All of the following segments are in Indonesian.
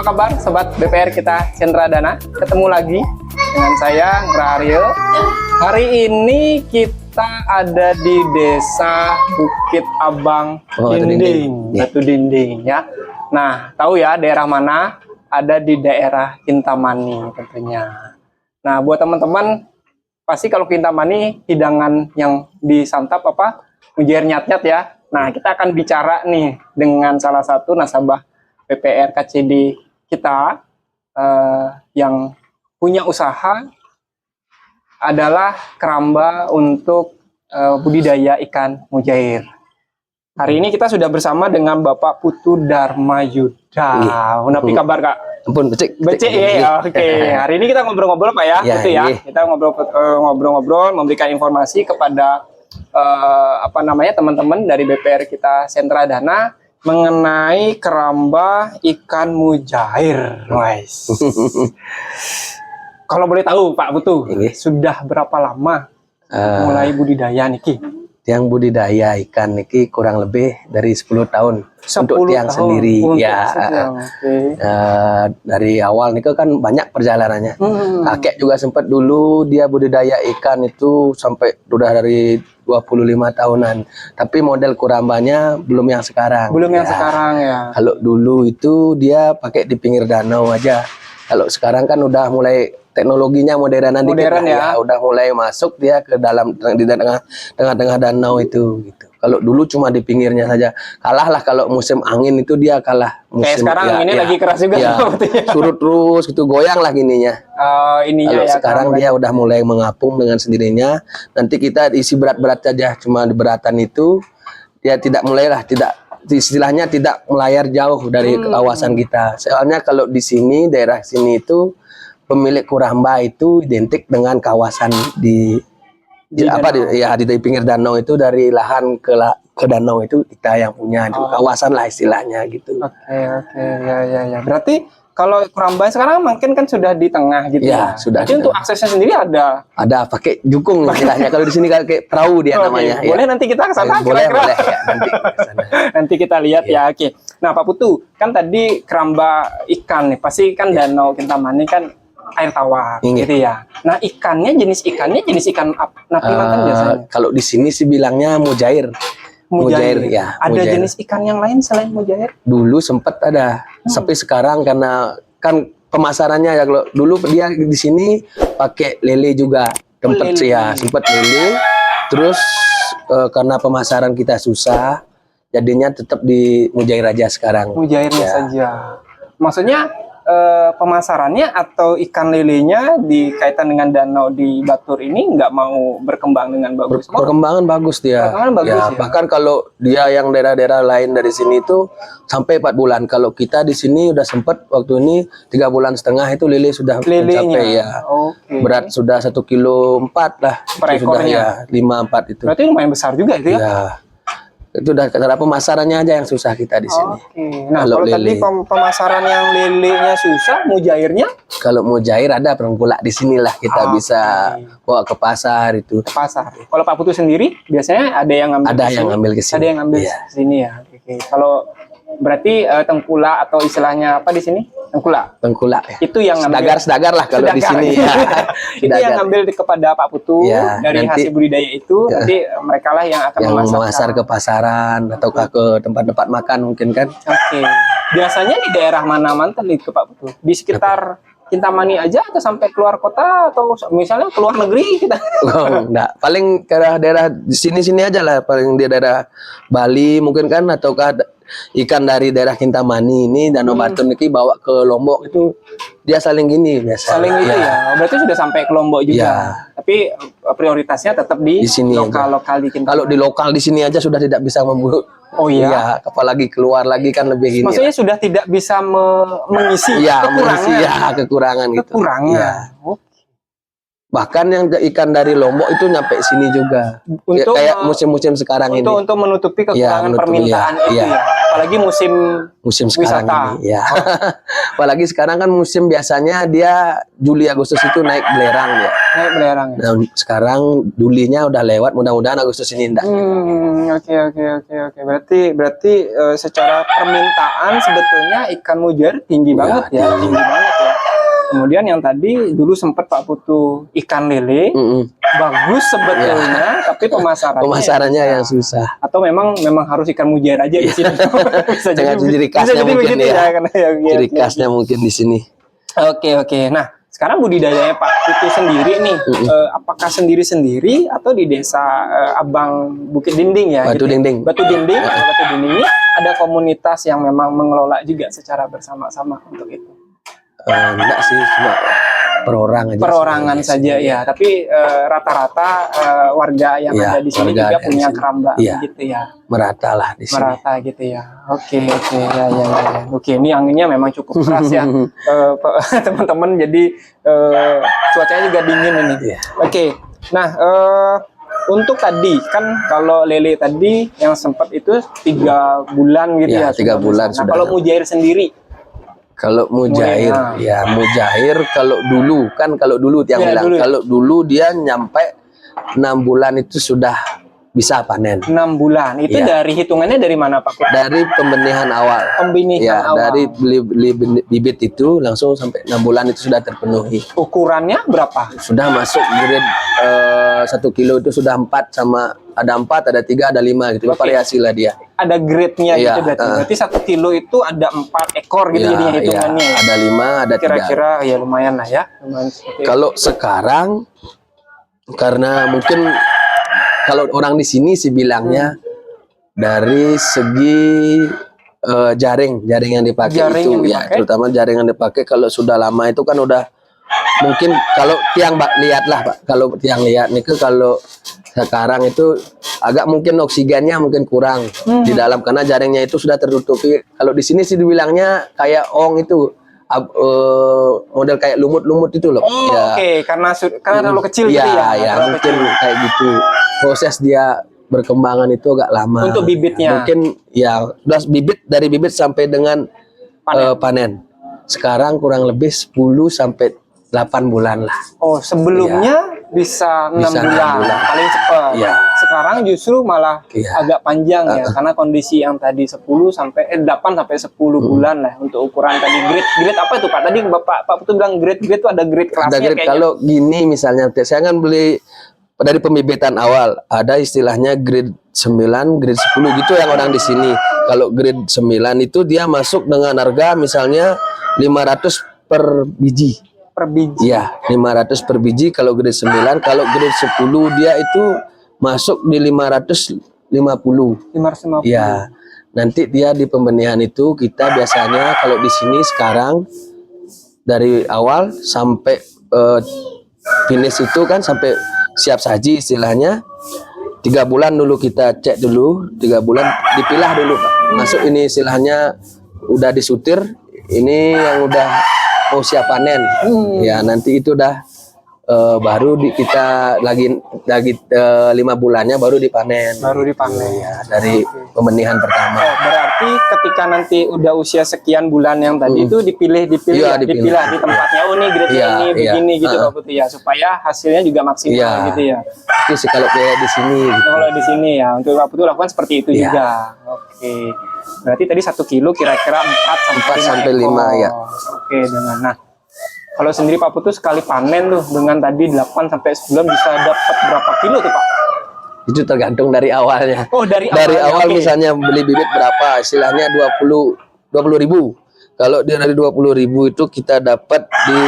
kabar Sobat BPR kita Sentra Dana? Ketemu lagi dengan saya, Ngrario. Hari ini kita ada di Desa Bukit Abang Dinding, Batu Dinding ya. Nah, tahu ya daerah mana? Ada di daerah Kintamani tentunya. Nah, buat teman-teman, pasti kalau Kintamani hidangan yang disantap apa? Mujair nyat-nyat ya. Nah, kita akan bicara nih dengan salah satu nasabah BPR KCD kita yang punya usaha adalah keramba untuk budidaya ikan mujair. Hari ini kita sudah bersama dengan Bapak Putu Darmayuda. Apa kabar Kak? Ampun, becek ya. Oke. Hari ini kita ngobrol-ngobrol Pak ya, Putu ya. Kita ngobrol-ngobrol, memberikan informasi kepada teman-teman dari BPR kita Sentra Dana mengenai keramba ikan mujair, guys. Kalau boleh tahu Pak Putu, sudah berapa lama mulai budidaya niki? Yang budidaya ikan niki kurang lebih dari 10 tahun. 10 untuk yang tahun sendiri untuk ya. Dari awal niki kan banyak perjalanannya. Kakek juga sempat dulu dia budidaya ikan itu sampai udah dari 25 tahunan. Tapi model kurambanya belum yang sekarang. Belum yang sekarang ya. Kalau dulu itu dia pakai di pinggir danau aja. Kalau sekarang kan udah mulai teknologinya modern dikit ya. Udah mulai masuk dia ke dalam di tengah-tengah danau itu gitu. Kalau dulu cuma di pinggirnya saja. Kalah lah kalau musim angin itu dia kalah. Kayak sekarang ini lagi keras juga surut terus gitu, goyang lah gininya. Kalau sekarang dia udah mulai mengapung dengan sendirinya. Nanti kita isi berat-berat saja, cuma di beratan itu dia tidak istilahnya tidak melayar jauh dari kawasan kita. Soalnya kalau di sini daerah sini itu pemilik kuramba itu identik dengan kawasan di pinggir danau itu, dari lahan ke danau itu kita yang punya kawasan lah istilahnya gitu. Oke, ya. Berarti kalau kuramba sekarang mungkin kan sudah di tengah gitu ya. Sudah. Jadi untuk aksesnya sendiri ada pakai jukung istilahnya. Kalau di sini kayak perahu dia namanya. Boleh nanti kita ke sana boleh ya, nanti kesana. Nanti kita lihat ya. Oke. Nah, Pak Putu, kan tadi keramba ikan nih, pasti kan danau Kintamani kan air tawar gitu ya. Nah, jenis ikan napimantan biasanya. Kalau di sini sih bilangnya mujair. Mujair ya. Ada jenis ikan yang lain selain mujair? Dulu sempat ada, tapi sekarang karena kan pemasarannya ya, kalau dulu dia di sini pakai lele juga, sempat lele. Terus karena pemasaran kita susah, jadinya tetap di mujair aja sekarang. Mujairnya saja. Maksudnya pemasarannya atau ikan lelenya dikaitan dengan danau di Batur ini nggak mau berkembang dengan bagus? Perkembangan bagus dia. Ya. Bahkan kalau dia yang daerah-daerah lain dari sini itu sampai 4 bulan. Kalau kita di sini udah sempat waktu ini 3,5 bulan itu lele sudah mencapai ya. Berat sudah 1,4 kilo lah. Per ekornya. Sudah ya 5-4 itu. Berarti lumayan besar juga itu ya? Itu udah karena pemasarannya aja yang susah kita di sini. Nah, kalau tadi pemasaran yang lelenya susah, mujairnya? Kalau mujair ada penggulak di sinilah kita bisa bawa ke pasar itu. Ke pasar. Kalau Pak Putu sendiri biasanya ada yang ngambil? Ada yang ngambil ke sini. Ada yang ngambil sini ya. Kalau berarti tengkulak atau istilahnya apa di sini? Tengkulak ya. Itu yang ngambil. Sedagar lah kalau di sini. Itu yang ngambil kepada Pak Putu dari hasil budidaya itu. Nanti mereka lah yang akan memasar ke pasaran atau ke tempat-tempat makan mungkin kan. Biasanya di daerah mana mantan itu Pak Putu? Di sekitar Kintamani aja atau sampai keluar kota atau misalnya keluar negeri kita? Enggak, paling ke daerah di sini aja lah, paling di daerah Bali mungkin kan, ataukah ikan dari daerah Kintamani ini Danau Batur niki bawa ke Lombok itu dia saling gini biasa. Saling gitu ya. Berarti sudah sampai ke Lombok juga. Tapi prioritasnya tetap di sini lokal di Kintamani. Kalau di lokal di sini aja sudah tidak bisa memburu. Apalagi keluar lagi kan lebih gini. Maksudnya sudah tidak bisa mengisi kekurangan gitu. Kekurangan. Bahkan yang ikan dari Lombok itu nyampe sini juga. Kayak musim-musim sekarang ini. Untuk menutupi kekurangan permintaan itu ya. Apalagi musim sekarang ini. Apalagi sekarang kan musim biasanya dia Juli Agustus itu naik belerang ya. Naik belerang. Ya? Nah, sekarang Julinya udah lewat, mudah-mudahan Agustus ini enggak. Oke. Berarti secara permintaan sebetulnya ikan mujair tinggi banget ya, tinggi banget ya. Kemudian yang tadi dulu sempat Pak Putu ikan lele, bagus sebetulnya, tapi pemasarannya yang susah. Atau memang harus ikan mujair aja di sini. Dengan ciri khasnya mungkin ya. Ciri khasnya mungkin di sini. Oke. Nah, sekarang budidayanya Pak Putu sendiri nih, apakah sendiri-sendiri atau di desa Abang Bukit Dinding ya? Batu Dinding. Batu Dinding ini ada komunitas yang memang mengelola juga secara bersama-sama untuk itu. Enggak sih, cuma perorangan saja ya. Tapi rata-rata warga yang ada di sini juga punya keramba gitu ya. Merata lah di sini. Merata gitu ya. Oke. Ya. Oke, ini anginnya memang cukup keras ya, teman-teman. Jadi cuacanya juga dingin ini. Oke. Nah, untuk tadi kan kalau lele tadi yang sempat itu 3 bulan gitu ya. 3 bulan sudah. Nah, kalau mujair sendiri. Kalau mujair, mujair kalau dulu tiang bilang, kalau dulu dia nyampe 6 bulan itu sudah bisa panen. 6 bulan, itu dari hitungannya dari mana Pak? Dari pembenihan awal. Awal. Dari beli bibit itu langsung sampai 6 bulan itu sudah terpenuhi. Ukurannya berapa? Sudah masuk grade 1 kilo itu sudah 4 sama ada 4, ada 3, ada 5 gitu. Variasi lah dia. Ada grade-nya gitu berarti 1 kilo itu ada 4 ekor gitu jadinya hitungannya. Ada 5, ada 3. Kira-kira ya lumayan lah ya. Kalau sekarang karena mungkin kalau orang di sini sih bilangnya dari segi jaring yang dipakai terutama jaring yang dipakai kalau sudah lama itu kan udah mungkin kalau tiang lihatlah Pak, kalau tiang lihat nih kalau sekarang itu agak mungkin oksigennya mungkin kurang di dalam karena jaringnya itu sudah tertutupi. Kalau di sini sih dibilangnya kayak ong itu model kayak lumut-lumut itu loh. Oke, karena terlalu kecil gitu ya. Ya, mungkin kayak gitu. Proses dia berkembangan itu agak lama. Untuk bibitnya. Mungkin ya sudah dari bibit sampai dengan panen. Sekarang kurang lebih 10 sampai 8 bulan lah. Oh, sebelumnya bisa 6 bulan paling cepat. Sekarang justru malah agak panjang ya, karena kondisi yang tadi 8 sampai 10 bulan lah untuk ukuran tadi. Grade apa itu Pak? Tadi Pak Putu bilang grade itu ada grade kelasnya. Ada grade kalau gini misalnya, saya kan beli dari pembibitan awal, ada istilahnya grade 9, grade 10 gitu yang orang di sini. Kalau grade 9 itu dia masuk dengan harga misalnya 500 per biji. Per biji. Iya, 500 per biji kalau grade 9, kalau grade 10 dia itu masuk di 550. 550. Iya. Nanti dia di pembenihan itu kita biasanya kalau di sini sekarang dari awal sampai finish itu kan sampai siap saji istilahnya 3 bulan dulu kita cek dulu, 3 bulan dipilah dulu Pak. Masuk ini istilahnya udah disutir, ini yang udah mau siap panen. Ya nanti itu udah baru kita lagi 5 bulannya baru dipanen. Ya, dari pembenihan pertama. Berarti ketika nanti udah usia sekian bulan yang tadi itu dipilih di tempatnya. Oh nih grade ini begini gitu Pak Putu ya, supaya hasilnya juga maksimal gitu ya. Itu sih kalau kayak di sini. Gitu. Kalau di sini ya untuk Pak Putu lakukan seperti itu juga. Oke. Berarti tadi 1 kilo kira-kira 4 sampai 5 ya. Oke, nah kalau sendiri Pak Putu sekali panen tuh dengan tadi 8 sampai 9 bisa dapat berapa kilo tuh Pak? Itu tergantung dari awalnya. Oh, dari awal misalnya beli bibit berapa, istilahnya 20.000. Kalau dari 20.000 itu kita dapat di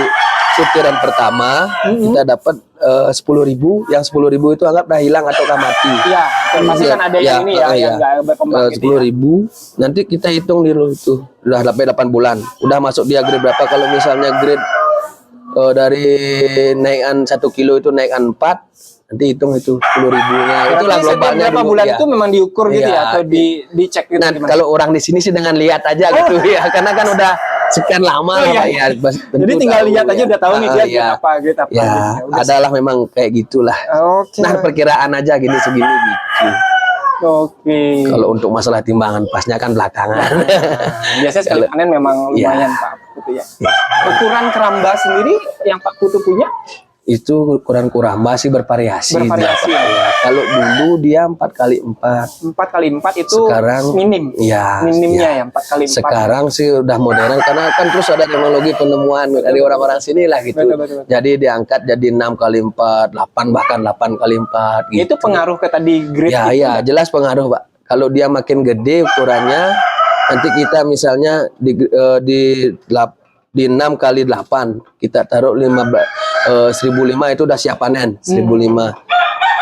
sutiran pertama kita dapat 10.000, yang 10.000 itu anggap dah hilang atau mati. Iya, pasti kan ada yang ini yang nggak berkembang. 10.000, nanti kita hitung dulu itu udah sampai 8 bulan, udah masuk dia grade berapa. Kalau misalnya grade dari naikan 1 kilo itu naikan 4, nanti hitung itu 10.000-nya. Itulah globalnya. Berapa bulan itu memang diukur gitu ya atau dicek gitu? Nah, kalau orang di sini sih dengan lihat aja gitu ya, karena kan udah sekian lama ya. Jadi tinggal lihat aja udah tahu nih dia apa gitu. Ya, adalah memang kayak gitulah. Nah, perkiraan aja gini segini gitu. Oke. Kalau untuk masalah timbangan pasnya kan belakangan. Biasanya sekali panen memang lumayan Pak Putu ya. Ukuran keramba sendiri yang Pak Putu punya Itu kurang-kurang masih bervariasi. Bervariasi ya. Ya. Kalau dulu dia 4x4. 4x4 itu Sekarang minim. ya, Minimnya ya 4x4. Sekarang sih udah modern karena kan terus ada teknologi penemuan dari orang-orang sini lah gitu. Betul. Jadi diangkat jadi 6x4, 8 bahkan 8x4 gitu. Itu pengaruh ke tadi grade Ya, itu, ya, jelas pengaruh, Pak. Kalau dia makin gede ukurannya, nanti kita misalnya di 6x8 kita taruh 1005 itu udah siap panen. 1005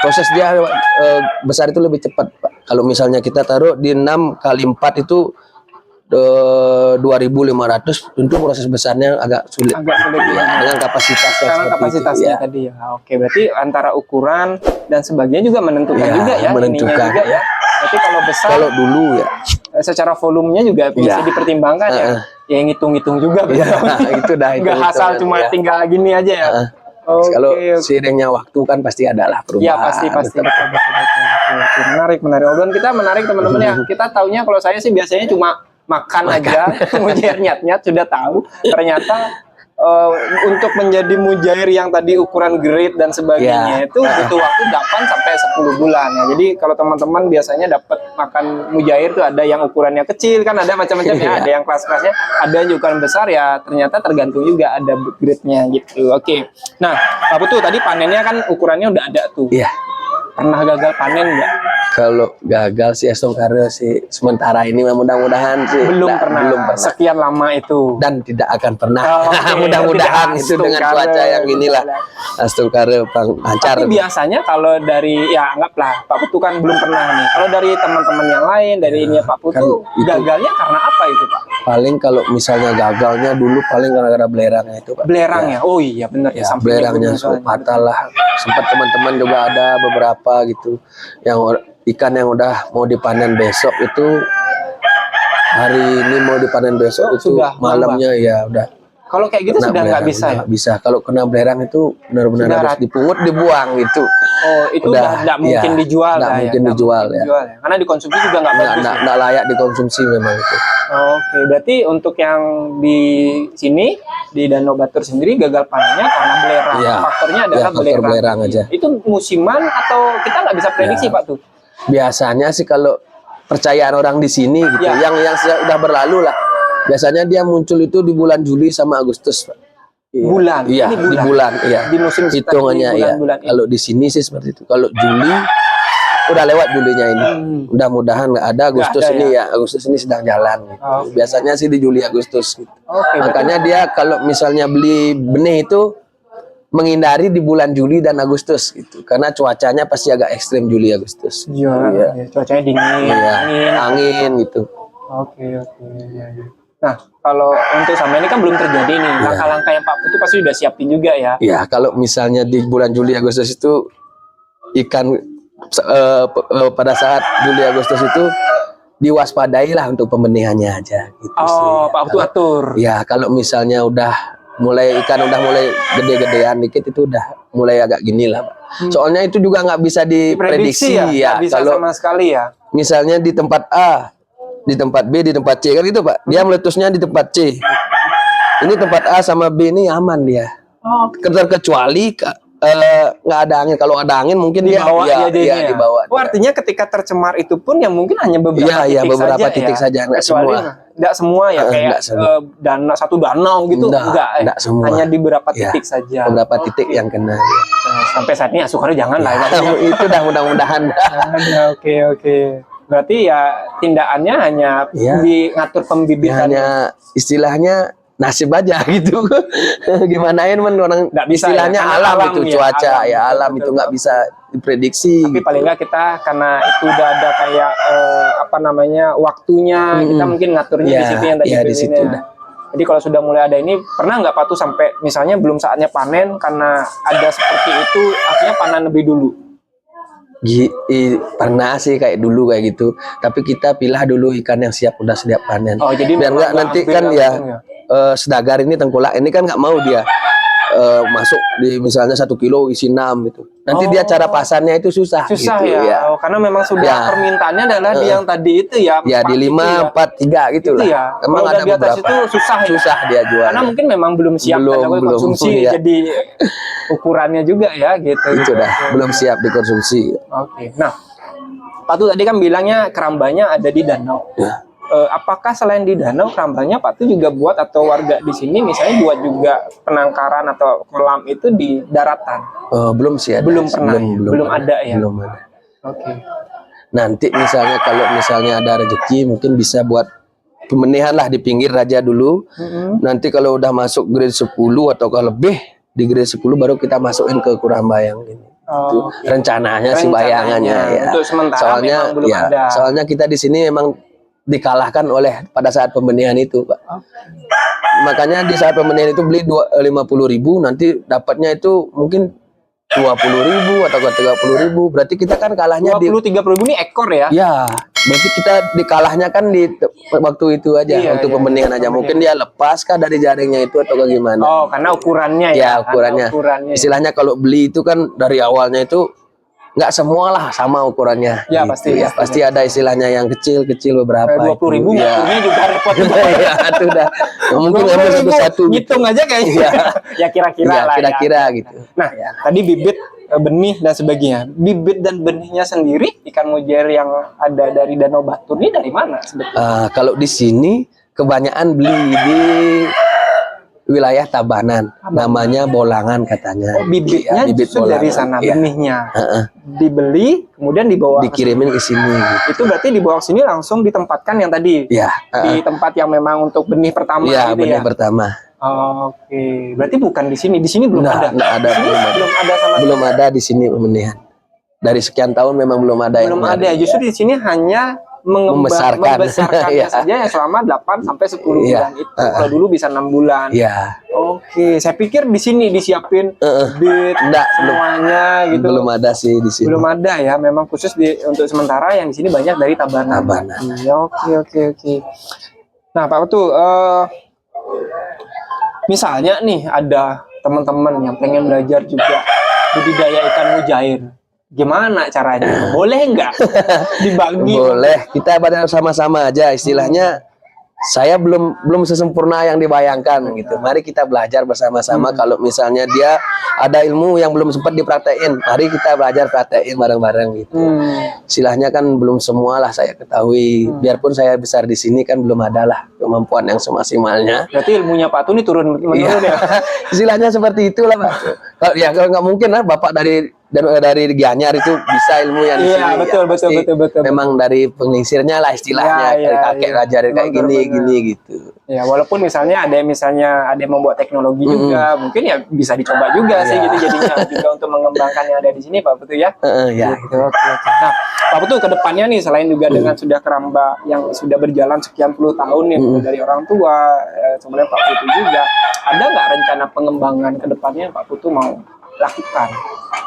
proses dia besar itu lebih cepat, Pak. Kalau misalnya kita taruh di 6x4 itu 2.500, tentu proses besarnya agak sulit ya. Dengan kapasitasnya karena kapasitasnya itu, ya. tadi ya. Oke, berarti antara ukuran dan sebagainya juga menentukan juga ya. Menentukan Juga ya. Berarti kalau besar, kalau dulu ya secara volumenya juga bisa dipertimbangkan ya. Ya ngitung-ngitung juga. Itu dah itu. Nggak asal cuma tinggal gini aja ya. Kalau seiringnya waktu kan pasti adalah perubahan. Ya pasti. Betul. Menarik. Obrolan kita menarik teman-teman ya. Kita taunya kalau saya sih biasanya cuma makan aja, mujair nyat-nyat sudah tahu. Ternyata untuk menjadi mujair yang tadi ukuran grade dan sebagainya itu butuh waktu 8 sampai 10 bulan ya. Jadi kalau teman-teman biasanya dapat makan mujair itu ada yang ukurannya kecil kan, ada macam-macam ya, ada yang kelas-kelasnya, ada yang ukuran besar ya, ternyata tergantung juga ada grade-nya gitu. Oke. Nah, Pak Putu tadi panennya kan ukurannya udah ada tuh. Iya. Pernah gagal panen nggak? Kalau gagal sih Astungkara sih sementara ini mudah-mudahan sih belum pernah. Sekian lama itu dan tidak akan pernah. Okay. Mudah-mudahan itu dengan cuaca yang inilah Astungkara lancar. Tapi biasanya kalau dari ya anggaplah Pak Putu kan belum pernah nih. Kalau dari teman-teman yang lain dari ini Pak Putu kan gagalnya karena apa itu Pak? Paling kalau misalnya gagalnya dulu paling gara-gara belerangnya itu Pak. Belerangnya. Oh iya benar ya. Belerangnya patah lah. Sempat teman-teman juga ada beberapa gitu yang ikan yang udah mau dipanen besok itu hari ini mau dipanen besok itu malamnya ya udah. Kalau kayak gitu sudah nggak bisa ya? Nggak bisa. Kalau kena belerang itu benar-benar harus dipungut, dibuang gitu. Oh itu udah nggak mungkin dijual. Nggak mungkin dijual ya. Karena dikonsumsi juga nggak bagus. Nggak layak dikonsumsi memang itu. Oke, berarti untuk yang di sini di Danau Batur sendiri gagal panennya karena belerang. Faktornya adalah belerang aja. Itu musiman atau kita nggak bisa prediksi Pak tuh? Biasanya sih kalau percayaan orang di sini gitu, yang sudah berlalu lah. Biasanya dia muncul itu di bulan Juli sama Agustus, Pak. Bulan? Iya, di bulan, iya. Di musim hitungannya ya. Kalau di sini sih seperti itu. Kalau Juli udah lewat Julinya ini. Mudah-mudahan nggak ada Agustus ini ya. Agustus ini sedang jalan. Gitu. Biasanya sih di Juli Agustus. Gitu. Makanya dia kalau misalnya beli benih itu menghindari di bulan Juli dan Agustus gitu. Karena cuacanya pasti agak ekstrim Juli Agustus. Iya. Cuacanya dingin. Angin gitu. Oke. Nah, kalau untuk sama ini kan belum terjadi nih. Langkah-langkah yang Pak Putu pasti sudah siapin juga ya. Iya, kalau misalnya di bulan Juli Agustus itu ikan pada saat Juli Agustus itu diwaspadai lah untuk pembenihannya aja gitu sih. Pak Putu atur. Ya, kalau misalnya ikan udah mulai gede-gedean dikit itu udah mulai agak gini lah, Pak. Soalnya itu juga nggak bisa diprediksi ya. Nggak bisa kalau sama sekali ya. Misalnya di tempat A, di tempat B, di tempat C kan gitu Pak. Dia meletusnya di tempat C. Ini tempat A sama B ini aman dia. Terkecuali nggak ada angin. Kalau ada angin mungkin dibawa dia dibawa. Artinya ketika tercemar itu pun yang mungkin hanya beberapa titik saja. Nggak semua. Nggak semua ya kayak satu danau gitu. Enggak semua. Hanya di beberapa titik saja. Beberapa titik yang kena. Sampai saat ini Asukara jangan lah. Itu dah mudah-mudahan. Oke. Berarti ya tindakannya hanya ngatur pembibitan. Hanya istilahnya nasib aja gitu. Gimanain orang nggak bisa istilahnya alam itu cuaca alam itu nggak bisa diprediksi. Tapi paling nggak kita karena itu udah ada kayak waktunya kita mungkin ngaturnya di situ yang tadi di situ udah. Jadi kalau sudah mulai ada ini pernah nggak Pak tuh sampai misalnya belum saatnya panen karena ada seperti itu artinya panen lebih dulu. Pernah sih kayak dulu kayak gitu, tapi kita pilah dulu ikan yang udah siap panen. Jadi biar nggak nanti kan sedagar ini tengkulak ini kan nggak mau dia masuk di misalnya 1 kilo isi 6 gitu. Nanti dia cara pasarnya itu susah gitu, ya. Oh, karena memang sudah permintaannya adalah di yang tadi itu ya. Ya di 5, 4, 3 gitu lah. Ya. Emang ada di atas beberapa. itu susah dia jual. Karena mungkin memang belum siap konsumsi, jadi ukurannya juga ya gitu. Itu dah belum siap dikonsumsi. Oke. Nah, Pak Tu tadi kan bilangnya kerambanya ada di danau. Ya. Apakah selain di danau kerambanya Pak Tu juga buat atau warga di sini misalnya buat juga penangkaran atau kolam itu di daratan? Belum sih ada. Belum pernah. Belum ada ya. Belum ada. Oke. Nanti misalnya kalau misalnya ada rezeki mungkin bisa buat pemenihan lah di pinggir aja dulu. Nanti kalau udah masuk grade 10 atau kalau lebih di grade 10 baru kita masukin ke Kurambayang ini. Itu rencananya sih, bayangannya ya. Untuk sementara soalnya belum ada. Soalnya kita di sini memang dikalahkan oleh pada saat pembenihan itu, Pak. Makanya di saat pembenihan itu beli 50.000, nanti dapatnya itu mungkin 20.000 atau 30.000. Berarti kita kan kalahnya 30-30 ini ekor ya? Ya, berarti kita dikalahnya kan di waktu itu aja, untuk pembenihan aja. Mungkin dia lepas kah dari jaringnya itu atau gimana? Oh, karena ukurannya ya? Ya, ukurannya. Istilahnya kalau beli itu kan dari awalnya itu nggak semua lah sama ukurannya. Ya, gitu. Pasti ada istilahnya yang kecil beberapa. 20.000 ya. Ini juga repot. Ya, itu udah. Mungkin ngambil satu-satu. Ngitung aja kayaknya. Ya kira-kira lah. Kira-kira gitu. Nah, tadi bibit, benih dan sebagainya. Bibit dan benihnya sendiri ikan mujair yang ada dari Danau Batur ini dari mana sebetulnya? Kalau di sini kebanyakan beli di wilayah Tabanan, namanya Bolangan katanya. Bibitnya bibit dari sana, benihnya dibeli, kemudian dikirimin ke sini. Gitu. Itu berarti dibawa ke sini langsung ditempatkan yang tadi, di tempat yang memang untuk benih pertama. Gitu benih pertama. Oke, berarti bukan di sini. Di sini belum ada. Belum ada di sini pembenihan. Dari sekian tahun memang belum ada. Belum ada. Justru di sini hanya membesarkannya saja yang selama 8 sampai 10 bulan itu. Kalau dulu bisa 6 bulan. Oke, saya pikir di sini disiapin bibit semuanya gitu. Belum ada sih di sini. Belum ada ya, memang khusus untuk sementara yang di sini banyak dari Tabanan. Oke. Nah, Pak Putu, misalnya nih ada teman-teman yang pengen belajar juga budidaya ikan mujair. Gimana caranya? Boleh nggak dibagi? Boleh, kita pada sama-sama aja. Istilahnya saya belum sesempurna yang dibayangkan gitu. Mari kita belajar bersama-sama. Kalau misalnya dia ada ilmu yang belum sempat dipraktekin, mari kita belajar praktekin bareng-bareng gitu. Istilahnya kan belum semua lah saya ketahui. Biarpun saya besar di sini kan belum ada lah kemampuan yang semaksimalnya. Berarti ilmunya Pak Tu ini turun menurun ya? Istilahnya seperti itulah, Pak. Kalau nggak mungkin lah Bapak dari Gianyar itu bisa ilmu yang di sini. Betul. Memang dari pengisirnya lah istilahnya, dari kakek ngajarin kayak gini gitu. Ya, walaupun misalnya ada yang membuat teknologi juga, mungkin ya bisa dicoba juga sih gitu jadinya juga untuk mengembangkan yang ada di sini, Pak Putu ya. Gitu. Oke. Nah, Pak Putu ke depannya nih selain juga dengan sudah keramba yang sudah berjalan sekian puluh tahun nih dari orang tua, sebenarnya Pak Putu juga ada nggak rencana pengembangan ke depannya Pak Putu mau lakukan?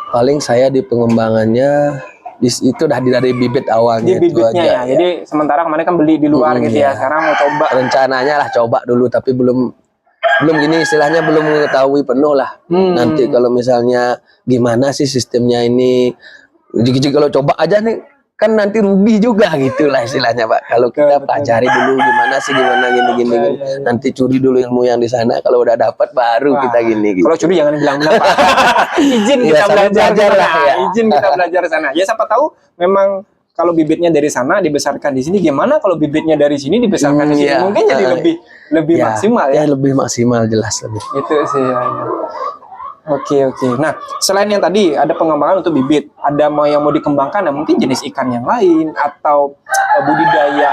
Paling saya di pengembangannya itu udah dari bibit awalnya. Di bibitnya ya. Jadi sementara kemarin kan beli di luar gitu ya. Sekarang mau coba. Rencananya lah coba dulu, tapi belum gini istilahnya belum mengetahui penuh lah. Nanti kalau misalnya gimana sih sistemnya ini, kalau coba aja nih kan nanti rugi juga gitulah istilahnya, Pak. Kalau kita pelajari dulu gimana gini. Nanti curi dulu ilmu yang di sana, kalau udah dapat baru kita gini. Kalau curi jangan bilang-bilang, Pak. Izin kita belajar lah ya. Izin kita belajar sana. Ya siapa tahu memang kalau bibitnya dari sana dibesarkan di sini, gimana kalau bibitnya dari sini dibesarkan di sini? Mungkin jadi lebih maksimal ya. Lebih maksimal, jelas lebih. Itu sih ya. Oke. Nah, selain yang tadi ada pengembangan untuk bibit, ada yang mau dikembangkan, ya mungkin jenis ikan yang lain atau budidaya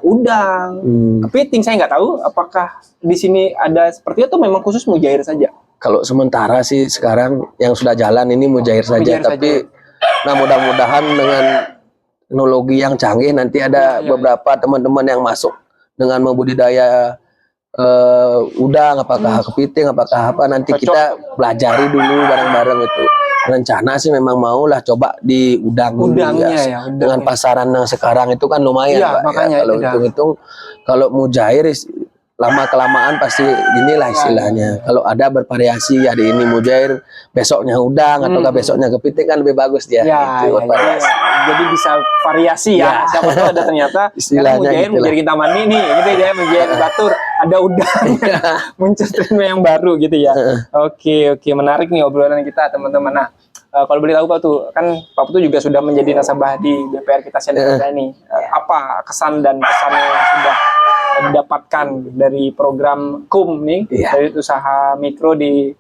udang, kepiting. Saya nggak tahu apakah di sini ada seperti itu, memang khusus mujair saja. Kalau sementara sih sekarang yang sudah jalan ini mujair saja, tapi nah mudah-mudahan dengan teknologi yang canggih nanti ada beberapa teman-teman yang masuk dengan membudidaya udang, apakah kepiting, apakah apa, nanti kita pelajari dulu bareng-bareng itu. Rencana sih memang mau lah coba di udang dulu ya. Dengan pasaran yang sekarang itu kan lumayan, Pak. Makanya kalau hitung-hitung kalau mujair lama kelamaan pasti ginilah istilahnya. Kalau ada bervariasi, hari ini mujair, besoknya udang ataukah besoknya kepiting kan lebih bagus dia. Itu bervariasi. Jadi bisa variasi ya. Siapa tahu ada ternyata istilahnya mujair mujair kita mandi nih, gitu ya, mujair batur ada udang, muncul tren yang baru gitu ya. Oke, menarik nih obrolan kita teman-teman. Nah, kalau boleh tahu Pak tuh, kan Pak Putu juga sudah menjadi nasabah di BPR kita Sendiri ini. Apa kesan dan pesan yang sudah didapatkan dari program KUM nih, dari usaha mikro di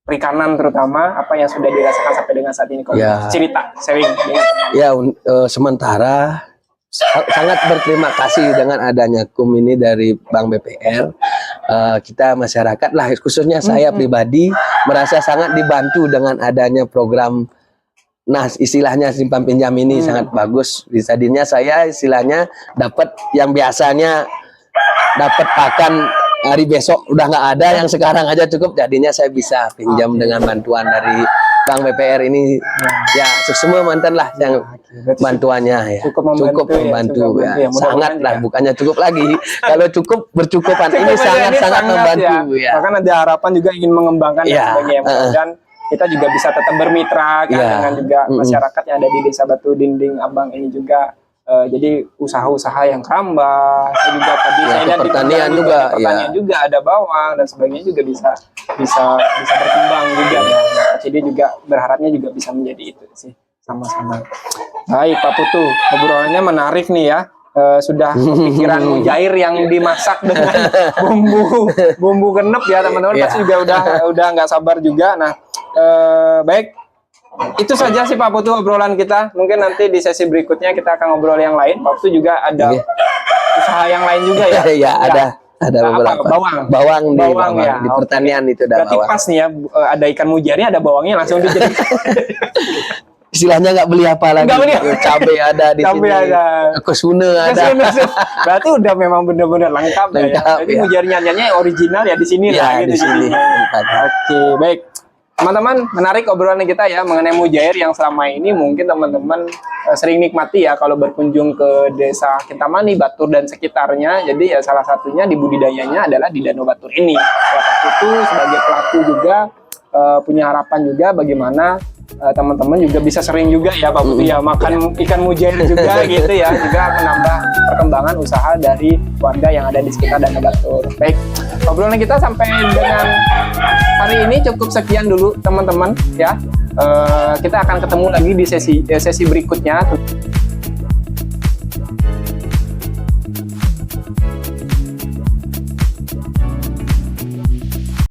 perikanan terutama, apa yang sudah dirasakan sampai dengan saat ini? Cerita, sharing. Sementara sangat berterima kasih dengan adanya KUM ini dari Bank BPR. Kita masyarakat lah, khususnya saya pribadi merasa sangat dibantu dengan adanya program. Nah, istilahnya simpan pinjam ini sangat bagus. Tadinya saya istilahnya dapat yang biasanya dapat pakan hari besok udah nggak ada, yang sekarang aja cukup, jadinya saya bisa pinjam dengan bantuan dari Bank BPR ini. Ya, semua mantan lah yang bantuannya ya. Cukup membantu ya. Sangat lah, bukannya cukup lagi. Kalau cukup bercukupan ini sangat membantu ya. Bahkan ada harapan juga ingin mengembangkan dan sebagainya. Dan kita juga bisa tetap bermitra kan dengan juga masyarakat yang ada di Desa Batu Dinding Abang ini juga. Jadi usaha-usaha yang keramba, juga tadi saya lihat di pertanian juga ada bawang dan sebagainya juga bisa berkembang juga ya. Jadi juga berharapnya juga bisa menjadi itu sih, sama-sama. Baik Pak Putu, obrolannya menarik nih ya. Sudah kepikiran mujair yang dimasak dengan bumbu genep ya teman-teman, pasti juga udah nggak sabar juga. Nah, baik. Itu saja sih Pak Putu obrolan kita. Mungkin nanti di sesi berikutnya kita akan ngobrol yang lain. Pak Putu juga ada usaha yang lain juga ya? Iya, ada beberapa. Bawang ya. Di pertanian itu ada berarti bawang. Pas nih ya, ada ikan mujairnya, ada bawangnya langsung dijadikan. Istilahnya nggak beli apa lagi. Cabai ada di sini. Kesuna ada. Berarti udah memang benar-benar lengkap ya. Jadi mujairnya original ya di sini lah. Di sini. Oke, baik. Teman-teman, menarik obrolan kita ya mengenai mujair yang selama ini mungkin teman-teman sering nikmati ya kalau berkunjung ke Desa Kintamani, Batur dan sekitarnya. Jadi ya salah satunya di budidayanya adalah di Danau Batur ini. Pak Putu sebagai pelaku juga punya harapan juga bagaimana teman-teman juga bisa sering juga ya Pak Putu ya makan ikan mujair juga gitu ya, juga menambah perkembangan usaha dari warga yang ada di sekitar Danau Batur. Baik, obrolan kita sampai dengan hari ini cukup sekian dulu teman-teman ya. Kita akan ketemu lagi di sesi berikutnya.